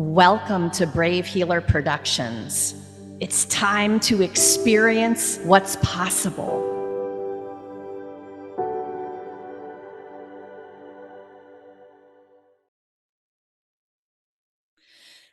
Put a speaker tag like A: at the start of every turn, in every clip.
A: Welcome to Brave Healer Productions. It's time to experience what's possible.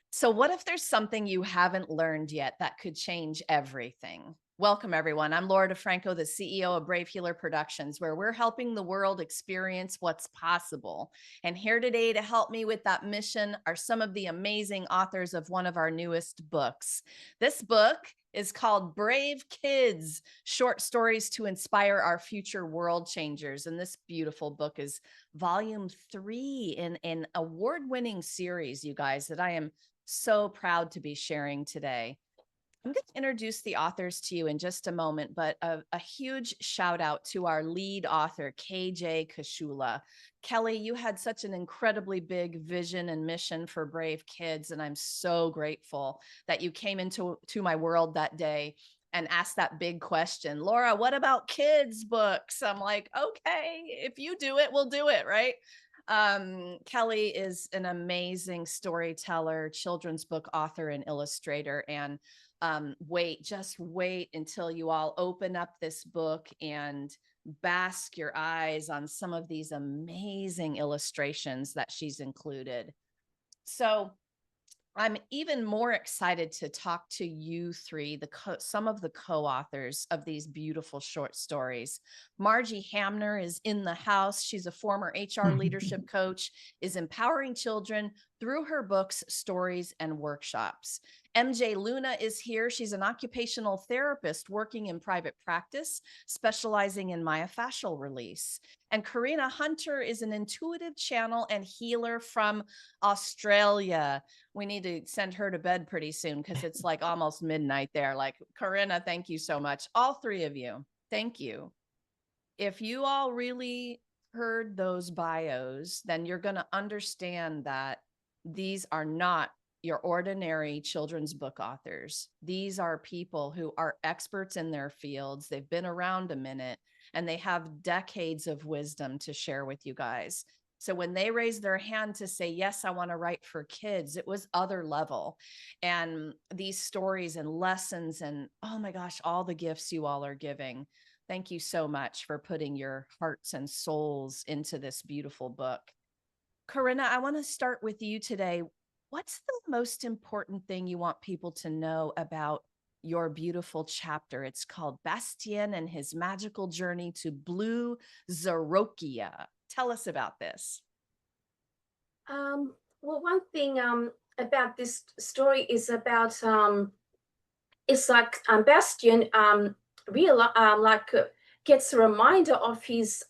A: So, what if there's something you haven't learned yet that could change everything? Welcome, everyone. I'm Laura DeFranco, the CEO of Brave Healer Productions, where we're helping the world experience what's possible. And here today to help me with that mission are some of the amazing authors of one of our newest books. This book is called Brave Kids, Short Stories to Inspire Our Future World Changers. And this beautiful book is volume 3 in an award-winning series, you guys, that I am so proud to be sharing today. I'm going to introduce the authors to you in just a moment, but a huge shout out to our lead author, KJ Kashula. Kelly, you had such an incredibly big vision and mission for Brave Kids, and I'm so grateful that you came into my world that day and asked that big question. Laura, what about kids' books? I'm like, okay, if you do it, we'll do it, right? Kelly is an amazing storyteller, children's book author, and illustrator. And just wait until you all open up this book and bask your eyes on some of these amazing illustrations that she's included. So I'm even more excited to talk to you three, some of the co-authors of these beautiful short stories. Margie Hamner is in the house. She's a former HR leadership coach, is empowering children through her books, stories, and workshops. MJ Luna is here. She's an occupational therapist working in private practice, specializing in myofascial release. And Karina Hunter is an intuitive channel and healer from Australia. We need to send her to bed pretty soon because it's like almost midnight there. Like, Corinna, thank you so much. All three of you, thank you. If you all really heard those bios, then you're going to understand that these are not your ordinary children's book authors. These are people who are experts in their fields. They've been around a minute and they have decades of wisdom to share with you guys. So when they raised their hand to say, yes, I want to write for kids, it was other level. And these stories and lessons and, oh my gosh, all the gifts you all are giving. Thank you so much for putting your hearts and souls into this beautiful book. Corinna, I want to start with you today. What's the most important thing you want people to know about your beautiful chapter? It's called Bastien and His Magical Journey to Blue Zarokia. Tell us about this.
B: Well, one thing about this story is about it's like Bastien gets a reminder of his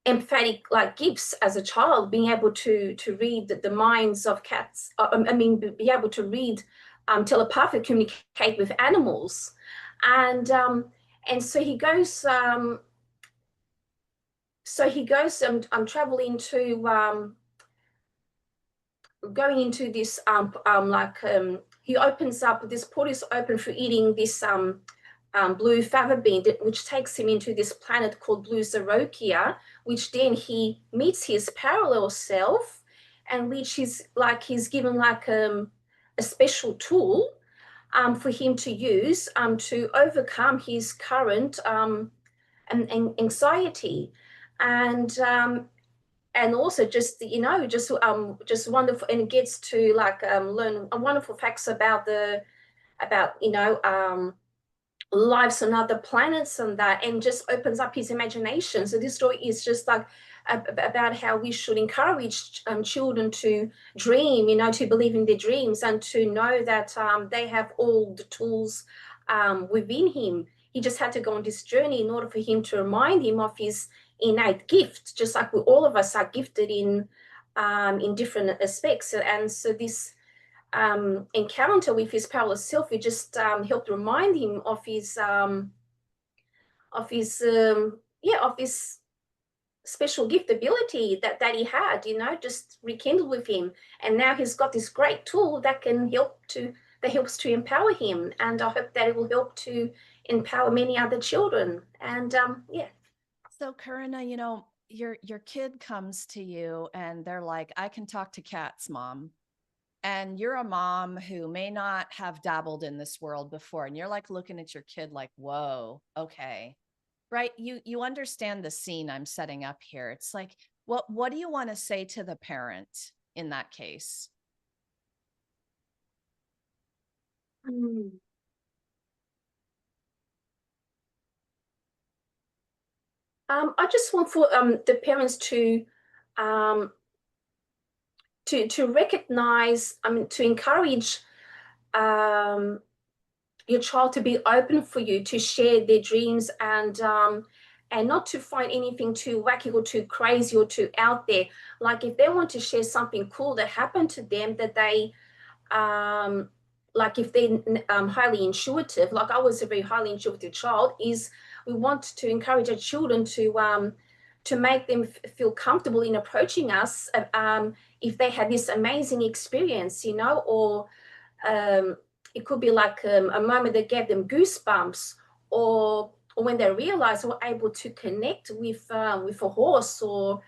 B: emphatic gifts as a child, being able to read the minds of cats. Be able to read telepathically communicate with animals, and so he goes. Traveling to going into this he opens up this portal is open for eating this blue fava bean, which takes him into this planet called Blue Zarokia, which then he meets his parallel self, and which is he's given a special tool for him to use to overcome his current anxiety, and also just wonderful, and it gets to learn wonderful facts about lives on other planets and that, and just opens up his imagination. So this story is just about how we should encourage children to dream, to believe in their dreams, and to know that they have all the tools within him. He just had to go on this journey in order for him to remind him of his innate gift, just like all of us are gifted in different aspects. And so this encounter with his parallel self, it just helped remind him of his special gift ability that he had, just rekindled with him. And now he's got this great tool that helps to empower him. And I hope that it will help to empower many other children. And
A: So Corinna, your kid comes to you and they're like, I can talk to cats, Mom. and you're a mom who may not have dabbled in this world before, and you're like looking at your kid like, whoa, okay. Right? You understand the scene I'm setting up here. It's like, what do you want to say to the parent in that case?
B: Mm. I just want for the parents um, to recognize, to encourage um, your child to be open for you to share their dreams, and not to find anything too wacky or too crazy or too out there. Like if they want to share something cool that happened to them that they um, like if they're highly intuitive, like I was a very highly intuitive child, is we want to encourage our children to make them feel comfortable in approaching us if they had this amazing experience, or um, it could be like a moment that gave them goosebumps, or when they realized they were able to connect with a horse, or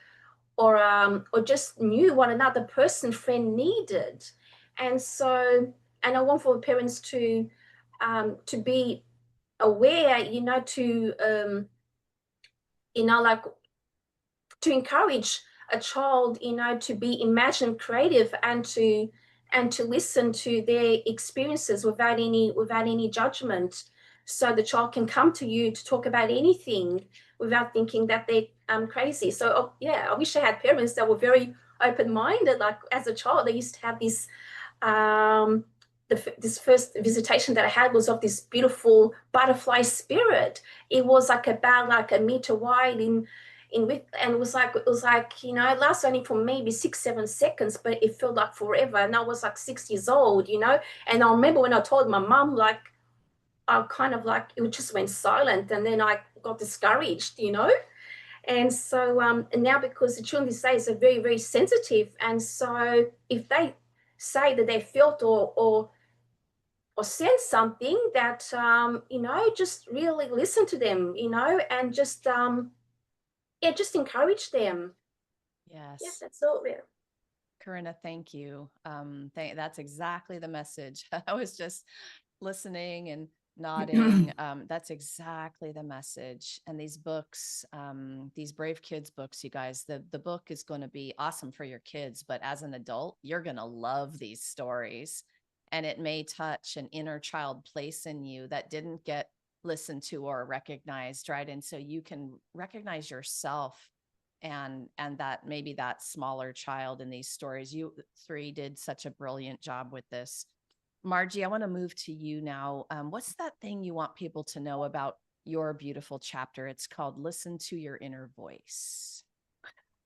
B: just knew what another person friend needed. And so, and I want for parents to be aware, like to encourage a child, to be imagine creative, and to listen to their experiences without any judgment, so the child can come to you to talk about anything without thinking that they're crazy. So yeah, I wish I had parents that were very open-minded. Like as a child, I used to have um, this first visitation that I had was of this beautiful butterfly spirit. It was like about like a meter wide in width, and it was like it lasted only for maybe 6 7 seconds, but it felt like forever. And I was like 6 years old, and I remember when I told my mom, like I kind of like it just went silent, and then I got discouraged. And so and now, because the children these days are very very sensitive, and so if they say that they felt or sense something, that just really listen to them, and just encourage them. Yeah,
A: Yes.
B: that's all. Yeah.
A: Corinna, thank you. That's exactly the message. I was just listening and nodding. That's exactly the message. And these books, these Brave Kids books, you guys, the book is going to be awesome for your kids, but as an adult, you're going to love these stories. And it may touch an inner child place in you that didn't get listened to or recognized, right? And so you can recognize yourself, and that maybe that smaller child in these stories. You three did such a brilliant job with this. Margie, I want to move to you now. What's that thing you want people to know about your beautiful chapter? It's called Listen to Your Inner Voice.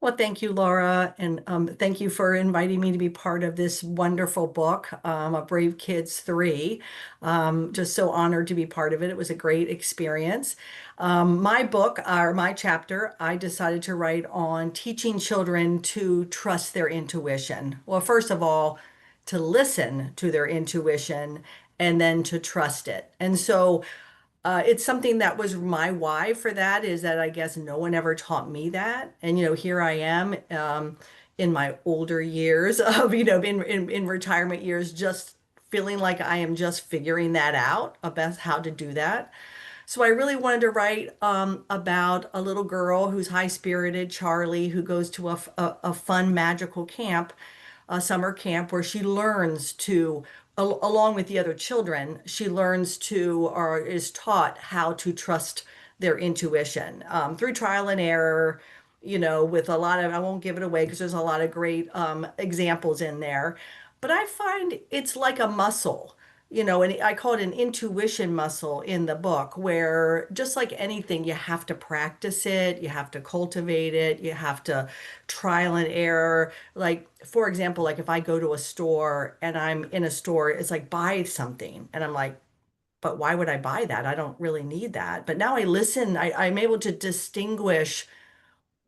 C: Well, thank you, Laura, and thank you for inviting me to be part of this wonderful book, A Brave Kids 3. Just so honored to be part of it. It was a great experience. My book, or my chapter, I decided to write on teaching children to trust their intuition. Well, first of all, to listen to their intuition and then to trust it. And so it's something that was my why for that, is that I guess no one ever taught me that. And, here I am in my older years of, in retirement years, just feeling like I am just figuring that out about how to do that. So I really wanted to write about a little girl who's high-spirited, Charlie, who goes to a fun, magical camp, a summer camp, where she learns to, along with the other children, she learns to, or is taught how to trust their intuition through trial and error, with a lot of, I won't give it away because there's a lot of great examples in there. But I find it's like a muscle, and I call it an intuition muscle in the book, where just like anything, you have to practice it, you have to cultivate it, you have to trial and error. Like, for example, like if I go to a store and I'm in a store, it's like buy something, and I'm like, but why would I buy that? I don't really need that. But now I listen, I'm able to distinguish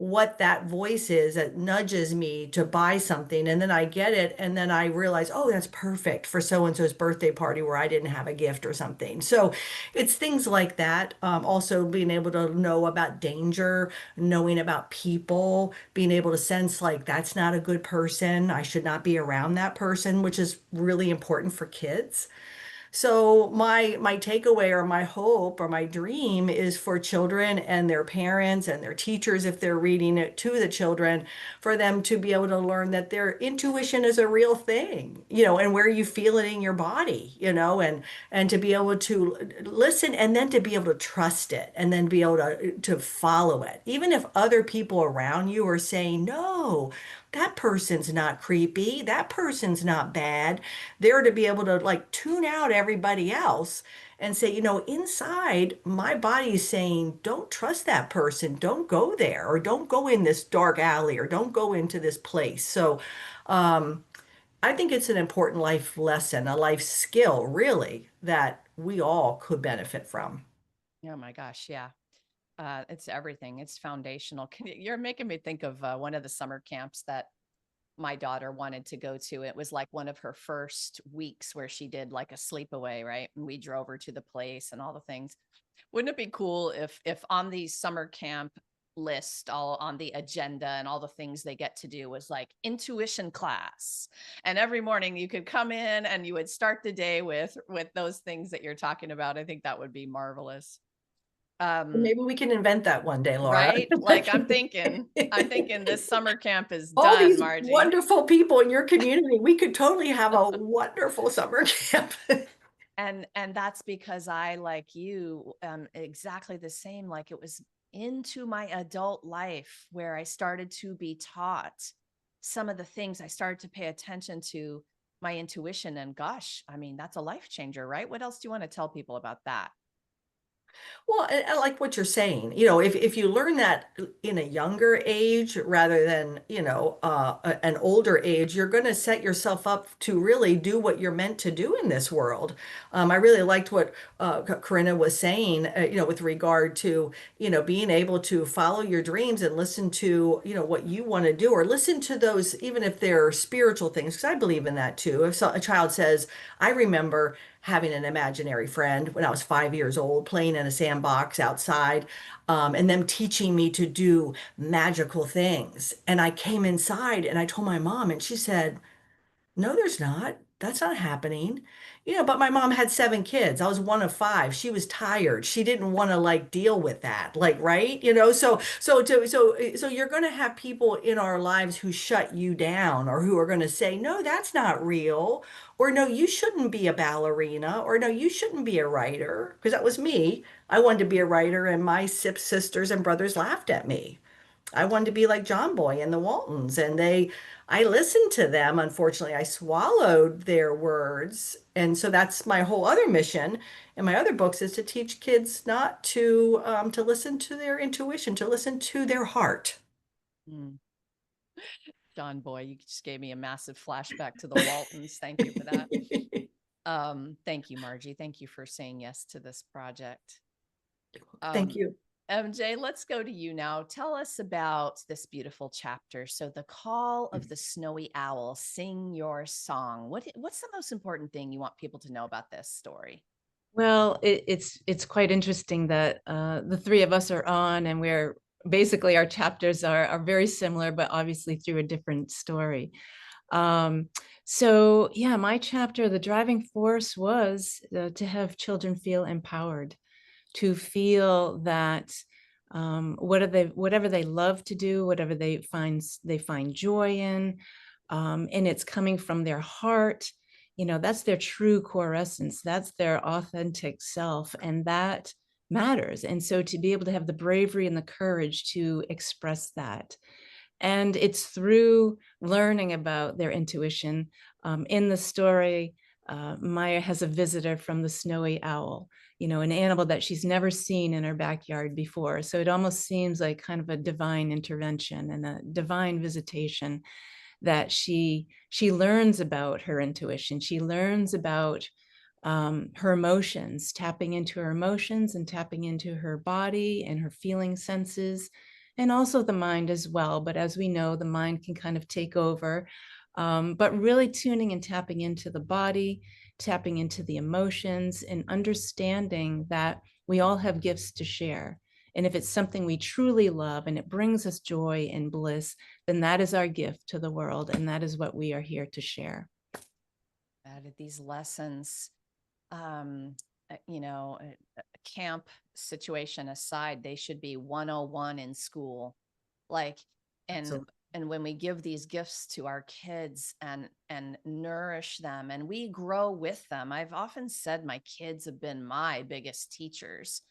C: what that voice is that nudges me to buy something. And then I get it. And then I realize, oh, that's perfect for so and so's birthday party where I didn't have a gift or something. So it's things like that. Also, being able to know about danger, knowing about people, being able to sense like that's not a good person. I should not be around that person, which is really important for kids. So my takeaway or my hope or my dream is for children and their parents and their teachers, if they're reading it to the children, for them to be able to learn that their intuition is a real thing, and where you feel it in your body, and to be able to listen and then to be able to trust it and then be able to follow it. Even if other people around you are saying, no, that person's not creepy, that person's not bad, they're to be able to like tune out everybody else and say, inside my body is saying, don't trust that person, don't go there, or don't go in this dark alley, or don't go into this place. So, um, I think it's an important life lesson, a life skill, really, that we all could benefit from.
A: Oh my gosh, yeah. It's everything. It's foundational. You're making me think of one of the summer camps that my daughter wanted to go to. It was like one of her first weeks where she did like a sleepaway, right? And we drove her to the place and all the things. Wouldn't it be cool if on the summer camp list, all on the agenda and all the things they get to do was like intuition class. And every morning you could come in and you would start the day with those things that you're talking about. I think that would be marvelous.
C: Maybe we can invent that one day, Laura.
A: Right? Like I'm thinking this summer camp is
C: All
A: done,
C: these
A: Margie.
C: wonderful people in your community, we could totally have a wonderful summer camp.
A: And that's because I, like you, exactly the same. Like it was into my adult life where I started to be taught some of the things. I started to pay attention to my intuition, and gosh, I mean, that's a life changer, right? What else do you want to tell people about that?
C: Well, I like what you're saying. If you learn that in a younger age rather than, an older age, you're going to set yourself up to really do what you're meant to do in this world. I really liked what Corinna was saying, with regard to, being able to follow your dreams and listen to, what you want to do, or listen to those, even if they're spiritual things, because I believe in that too. If a child says, I remember having an imaginary friend when I was 5 years old, playing in a sandbox outside, and them teaching me to do magical things. And I came inside and I told my mom, and she said, no, there's not. That's not happening. But my mom had 7 kids. I was one of 5. She was tired. She didn't want to like deal with that. Like, right? So you're going to have people in our lives who shut you down or who are going to say, "No, that's not real." Or, "No, you shouldn't be a ballerina." Or, "No, you shouldn't be a writer." Because that was me. I wanted to be a writer and my sisters and brothers laughed at me. I wanted to be like John Boy and the Waltons, and I listened to them. Unfortunately, I swallowed their words. And so that's my whole other mission in my other books is to teach kids not to listen to their intuition, to listen to their heart.
A: Mm. John Boy, you just gave me a massive flashback to the Waltons. Thank you for that. Thank you, Margie. Thank you for saying yes to this project.
C: Thank
A: Um,
C: you.
A: MJ, let's go to you now. Tell us about this beautiful chapter. So, the call of the snowy owl, sing your song. What's the most important thing you want people to know about this story?
D: Well, it's quite interesting that the three of us are on, and we're basically our chapters are very similar, but obviously through a different story. Um, so yeah, my chapter, the driving force was to have children feel empowered, to feel that whatever they love to do, whatever they find joy in, and it's coming from their heart. That's their true core essence. That's their authentic self, and that matters. And so to be able to have the bravery and the courage to express that, and it's through learning about their intuition. In the story, Maya has a visitor from the snowy owl, an animal that she's never seen in her backyard before. So it almost seems like kind of a divine intervention and a divine visitation, that she learns about her intuition. She learns about her emotions, tapping into her emotions and tapping into her body and her feeling senses, and also the mind as well. But as we know, the mind can kind of take over. But really tuning and tapping into the body, tapping into the emotions, and understanding that we all have gifts to share. And if it's something we truly love and it brings us joy and bliss, then that is our gift to the world. And that is what we are here to share.
A: Added these lessons, a camp situation aside, they should be 101 in school. Like, and
C: Absolutely.
A: and when we give these gifts to our kids and nourish them and we grow with them, I've often said my kids have been my biggest teachers.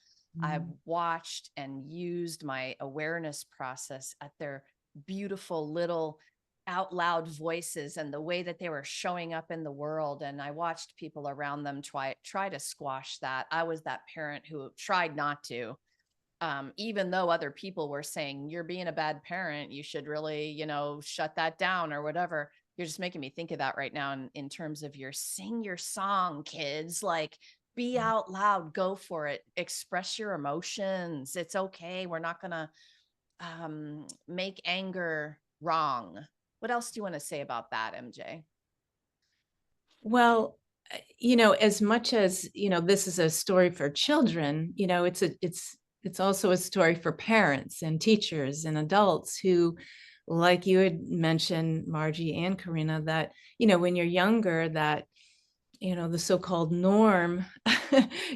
A: I've watched and used my awareness process at their beautiful little out loud voices and the way that they were showing up in the world. And I watched people around them try to squash that. I was that parent who tried not to, even though other people were saying, you're being a bad parent, you should really, shut that down or whatever. You're just making me think of that right now in terms of sing your song, kids. Like, be out loud, go for it, express your emotions. It's okay. We're not going to make anger wrong. What else do you want to say about that, MJ?
D: Well, as much as, this is a story for children, it's also a story for parents and teachers and adults who, like you had mentioned, Margie and Karina, that, when you're younger, that, the so-called norm,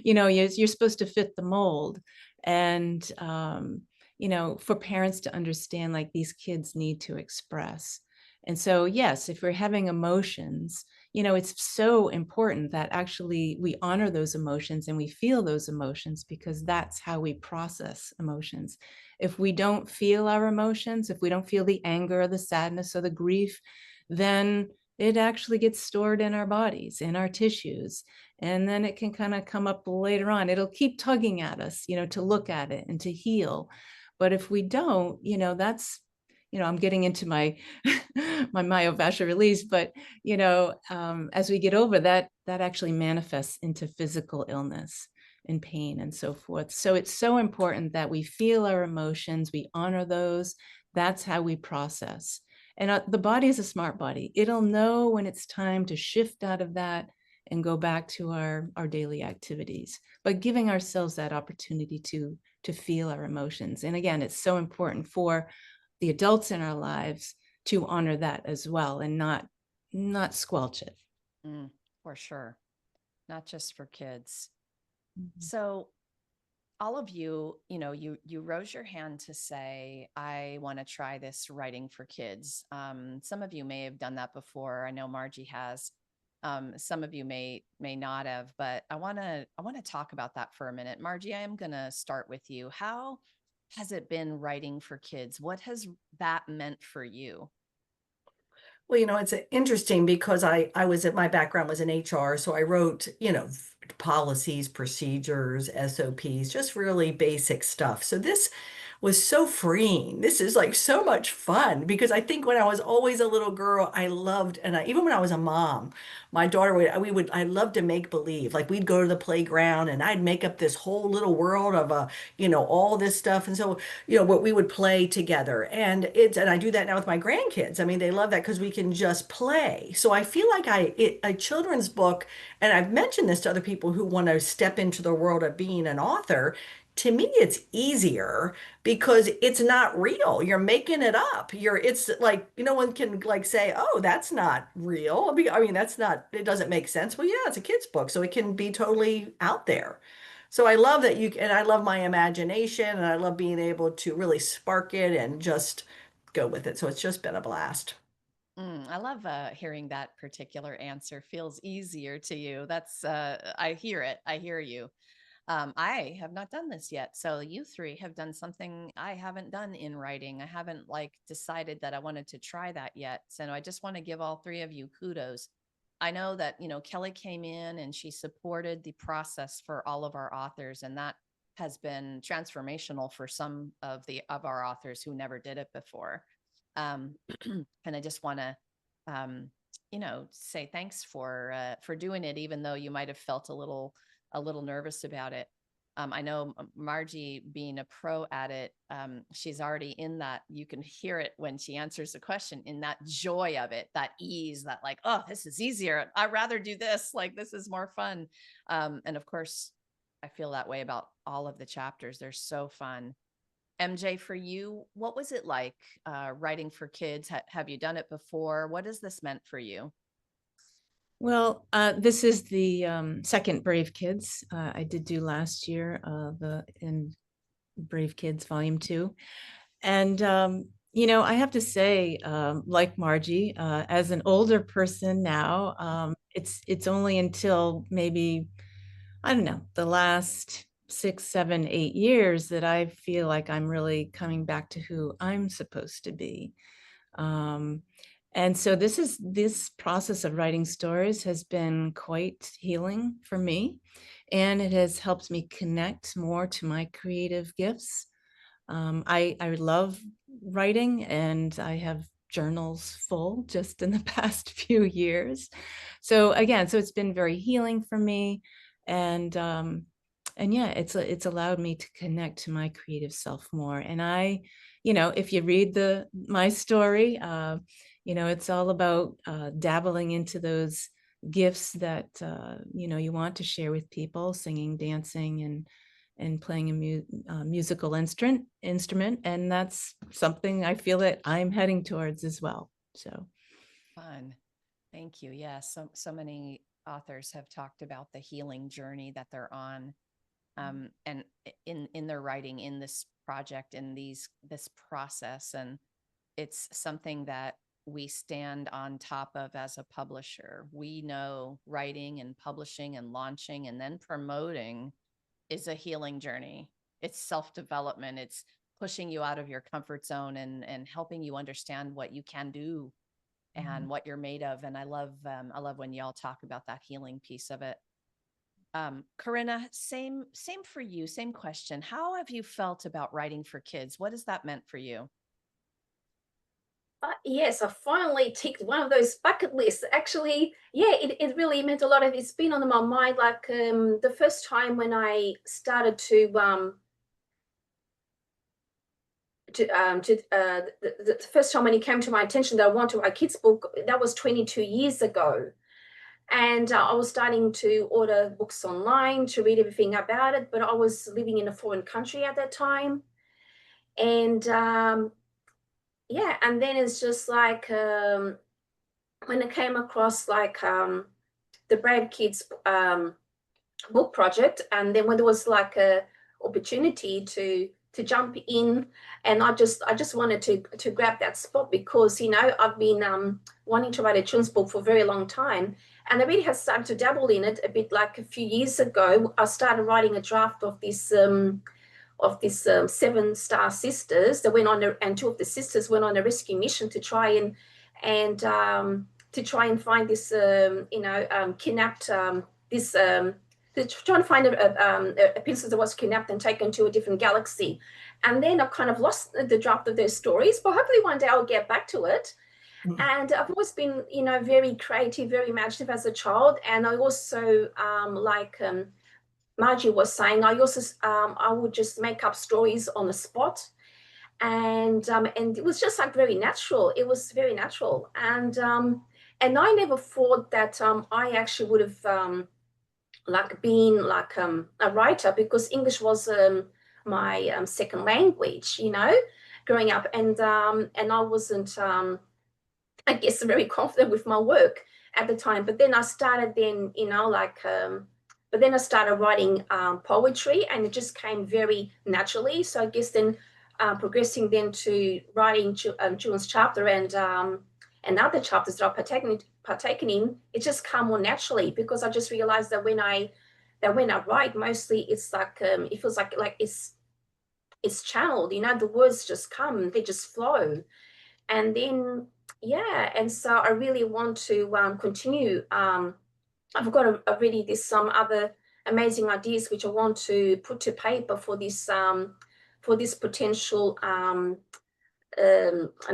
D: you're supposed to fit the mold. And, for parents to understand, like, these kids need to express. And so, yes, if we're having emotions, it's so important that actually we honor those emotions and we feel those emotions, because that's how we process emotions. If we don't feel our emotions, if we don't feel the anger or the sadness or the grief, then it actually gets stored in our bodies, in our tissues. And then it can kind of come up later on. It'll keep tugging at us, to look at it and to heal. But if we don't, that's, I'm getting into my my myofascial release, but as we get over that, that actually manifests into physical illness and pain and so forth. So it's so important that we feel our emotions, we honor those. That's how we process. And the body is a smart body. It'll know when it's time to shift out of that and go back to our daily activities, but giving ourselves that opportunity to feel our emotions. And again, it's so important for the adults in our lives to honor that as well and not squelch it.
A: For sure. Not just for kids.
D: Mhm.
A: So all of you, you rose your hand to say, I want to try this writing for kids. Some of you may have done that before. I know Margie has. Some of you may not have, but I want to talk about that for a minute. Margie, I am going to start with you. How has it been writing for kids? What has that meant for you?
C: Well, it's interesting because my background was in HR, so I wrote, policies, procedures, SOPs, just really basic stuff. So this was so freeing. This is like so much fun because I think when I was always a little girl, I loved, and even when I was a mom, my daughter I loved to make believe. Like we'd go to the playground and I'd make up this whole little world of all this stuff. And so, what we would play together. And I do that now with my grandkids. I mean, they love that because we can just play. So I feel like a children's book, and I've mentioned this to other people who want to step into the world of being an author. To me, it's easier because it's not real. You're making it up. It's like, no one can like say, oh, that's not real. I mean, it doesn't make sense. Well, yeah, it's a kid's book, so it can be totally out there. So I love that and I love my imagination and I love being able to really spark it and just go with it. So it's just been a blast.
A: I love hearing that particular answer. Feels easier to you. That's I hear it. I hear you. I have not done this yet. So you three have done something I haven't done in writing. I haven't decided that I wanted to try that yet. So I just want to give all three of you kudos. I know that, Kelly came in and she supported the process for all of our authors, and that has been transformational for some of our authors who never did it before. Um, and I just want to, say thanks for doing it, even though you might have felt a little nervous about it. I know Margie, being a pro at it, she's already in that. You can hear it when she answers the question, in that joy of it, that ease, that like, oh, this is easier. I'd rather do this. Like, this is more fun. And of course, I feel that way about all of the chapters. They're so fun. MJ, for you, what was it like writing for kids? Have you done it before? What has this meant for you?
D: Well, this is the second Brave Kids I did do last year, in Brave Kids Volume 2. And, I have to say, like Margie, as an older person now, it's only until maybe, I don't know, the last 6, 7, 8 years that I feel like I'm really coming back to who I'm supposed to be. Um, and so this process of writing stories has been quite healing for me, and it has helped me connect more to my creative gifts. I love writing, and I have journals full just in the past few years. So again, it's been very healing for me, and yeah, it's allowed me to connect to my creative self more. And if you read my story, it's all about dabbling into those gifts that you want to share with people, singing, dancing, and playing a musical instrument, and that's something I feel that I'm heading towards as well. So
A: Fun. Thank you. Yes. So many authors have talked about the healing journey that they're on. And in their writing, in this project, in this process. And it's something that we stand on top of as a publisher. We know writing and publishing and launching and then promoting is a healing journey. It's self-development. It's pushing you out of your comfort zone and helping you understand what you can do and what you're made of. And I love when y'all talk about that healing piece of it. Corinna, same for you, same question. How have you felt about writing for kids? What has that meant for you?
B: Yes, I finally ticked one of those bucket lists. Actually, yeah, it really meant a lot. It's been on my mind. Like the first time when I started the first time when it came to my attention that I want to write a kids book, that was 22 years ago. And I was starting to order books online to read everything about it, but I was living in a foreign country at that time. And yeah, and then it's just like when I came across like the Brave Kids book project, and then when there was like a opportunity to jump in, and I just wanted to grab that spot, because I've been wanting to write a children's book for a very long time, and I really have started to dabble in it a bit. Like a few years ago, I started writing a draft of this 7-star sisters that went on and two of the sisters went on a rescue mission to try and find this kidnapped this they're trying to find a princess that was kidnapped and taken to a different galaxy. And then I kind of lost the draft of those stories, but hopefully one day I'll get back to it. And I've always been, very creative, very imaginative as a child. And I also, like Margie was saying, I would just make up stories on the spot. And it was just like very natural. It was very natural. And I never thought that I actually would have like being like a writer, because English was my second language, growing up, and I wasn't, I guess, very confident with my work at the time. But then I started but then I started writing poetry, and it just came very naturally. So I guess then progressing then to writing children's chapter and other chapters that I've partaken in, it just come more naturally, because I just realized that when I write, mostly it's like it feels like it's channeled. The words just come, they just flow, and then yeah. And so I really want to continue. I've got already some other amazing ideas which I want to put to paper for this potential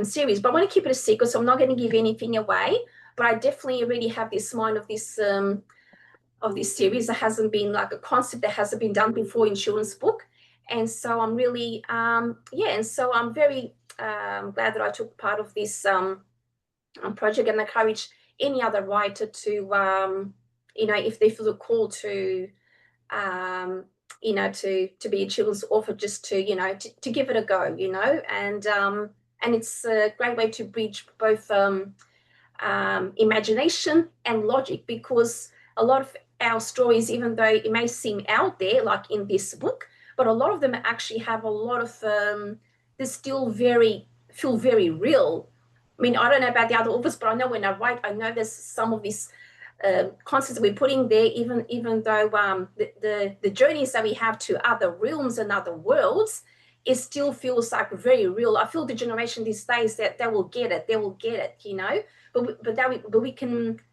B: series, but I want to keep it a secret, so I'm not going to give anything away. But I definitely already have this mind of this of this series. There hasn't been like a concept that hasn't been done before in children's book. And so I'm really, and so I'm very glad that I took part of this project, and encourage any other writer to, if they feel a call to, to be a children's author, just to, to give it a go, and it's a great way to bridge both imagination and logic, because a lot of our stories, even though it may seem out there, like in this book, but a lot of them actually have a lot of, they still feel very real. I mean, I don't know about the other authors, but I know when I write, I know there's some of these concepts we're putting there, even though the journeys that we have to other realms and other worlds, it still feels like very real. I feel the generation these days that they will get it, but we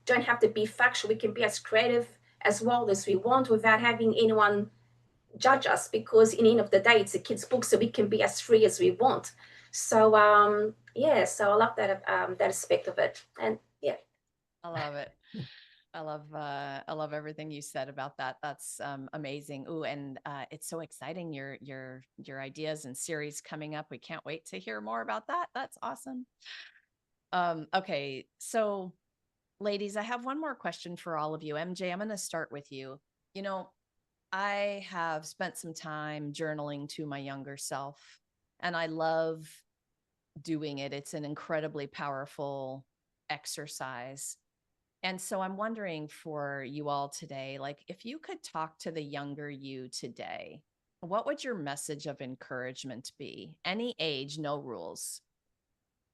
B: don't have to be factual. We can be as creative as well as we want without having anyone judge us, because in the end of the day, it's a kid's book, so we can be as free as we want. So so I love that aspect of it, and yeah.
A: I love it. I love everything you said about that. That's amazing. Ooh, and it's so exciting. Your ideas and series coming up. We can't wait to hear more about that. That's awesome. Okay, so ladies, I have one more question for all of you. MJ, I'm going to start with you. You know, I have spent some time journaling to my younger self, and I love doing it. It's an incredibly powerful exercise. And so I'm wondering for you all today, like if you could talk to the younger you today, what would your message of encouragement be? Any age, no rules.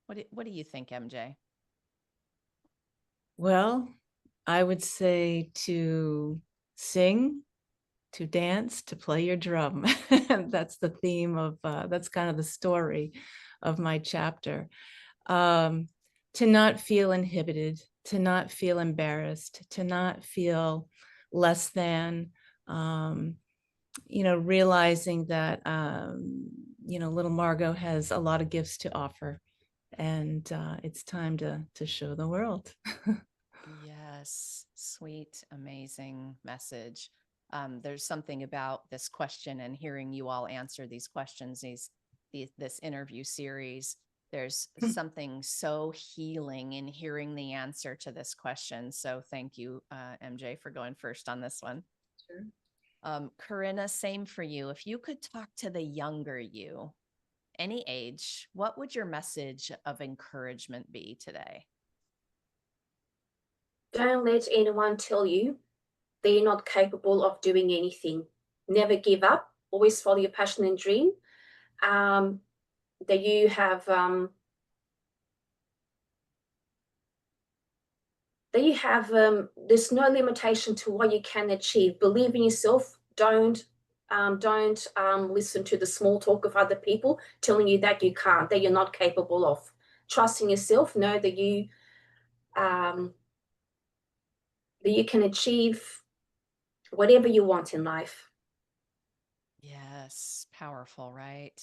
A: What do you think, MJ?
D: Well, I would say to sing, to dance, to play your drum. That's the theme of, that's kind of the story of my chapter. To not feel inhibited, to not feel embarrassed, to not feel less than, realizing that, little Margot has a lot of gifts to offer, and it's time to show the world.
A: Yes, sweet, amazing message. There's something about this question and hearing you all answer these questions, this interview series. There's something so healing in hearing the answer to this question. So thank you, MJ, for going first on this one.
D: Sure.
A: Corinna, same for you. If you could talk to the younger you, any age, what would your message of encouragement be today?
B: Don't let anyone tell you that you're not capable of doing anything. Never give up. Always follow your passion and dream. That you have there's no limitation to what you can achieve. Believe in yourself. Don't listen to the small talk of other people telling you that you can't, that you're not capable of. Trust in yourself. Know that you can achieve whatever you want in life.
A: Yes, powerful, right?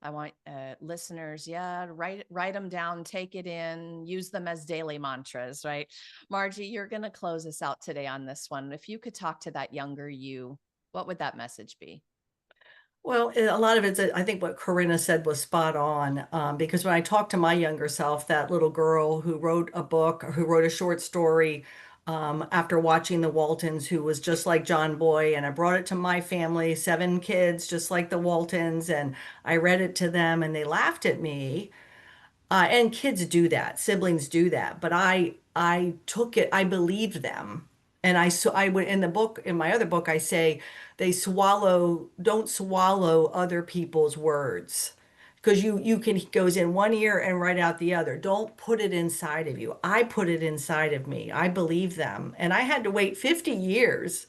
A: I want listeners, write them down, take it in, use them as daily mantras, right? Margie, you're going to close us out today on this one. If you could talk to that younger you, what would that message be?
C: Well, a lot of it's, I think what Corinna said was spot on. Because when I talked to my younger self, that little girl who wrote a book, who wrote a short story, after watching the Waltons, who was just like John Boy, and I brought it to my family, 7 kids, just like the Waltons, and I read it to them, and they laughed at me. And kids do that, siblings do that, but I took it, I believed them. And I would, in the book, in my other book, I say don't swallow other people's words, because you can, it goes in one ear and right out the other. Don't put it inside of you. I put it inside of me. I believe them. And I had to wait 50 years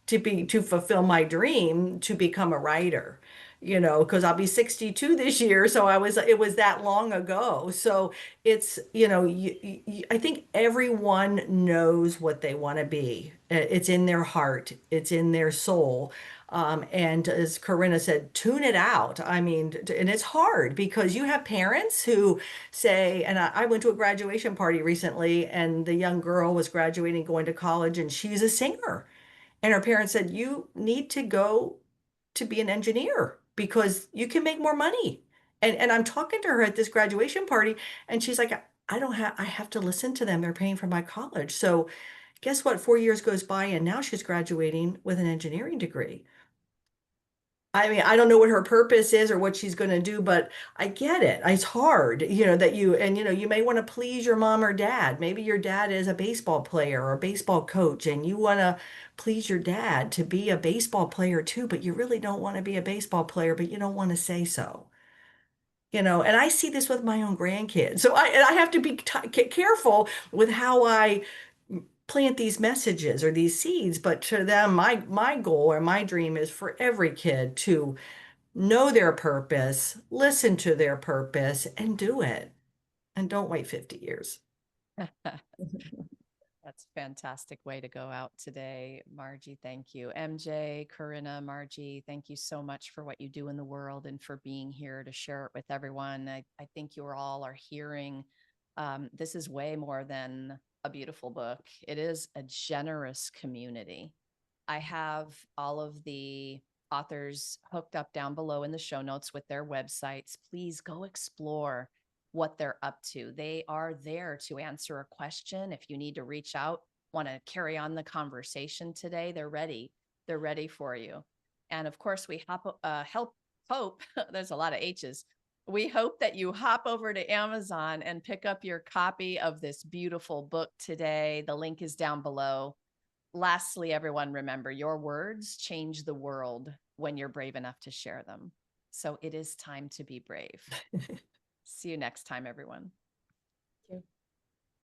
C: to fulfill my dream to become a writer, because I'll be 62 this year. So it was that long ago. So it's, I think everyone knows what they want to be. It's in their heart, it's in their soul. And as Corinna said, tune it out. I mean, and it's hard because you have parents who say, and I went to a graduation party recently, and the young girl was graduating, going to college, and she's a singer. And her parents said, you need to go to be an engineer because you can make more money. And I'm talking to her at this graduation party, and she's like, I have to listen to them. They're paying for my college. So guess what? 4 years goes by, and now she's graduating with an engineering degree. I mean, I don't know what her purpose is or what she's going to do, but I get it. It's hard, that you may want to please your mom or dad. Maybe your dad is a baseball player or a baseball coach, and you want to please your dad to be a baseball player too, but you really don't want to be a baseball player, but you don't want to say so. And I see this with my own grandkids. So I have to be careful with how I plant these messages or these seeds, but to them, my goal or my dream is for every kid to know their purpose, listen to their purpose, and do it. And don't wait 50 years.
A: That's a fantastic way to go out today, Margie. Thank you. MJ, Corinna, Margie, thank you so much for what you do in the world and for being here to share it with everyone. I think you all are hearing this is way more than a beautiful book. It is a generous community. I have all of the authors hooked up down below in the show notes with their websites. Please go explore what they're up to. They are there to answer a question. If you need to reach out, want to carry on the conversation today, they're ready. They're ready for you. And of course, we hope there's a lot of H's. We hope that you hop over to Amazon and pick up your copy of this beautiful book today. The link is down below. Lastly, everyone, remember your words change the world when you're brave enough to share them. So it is time to be brave. See you next time, everyone.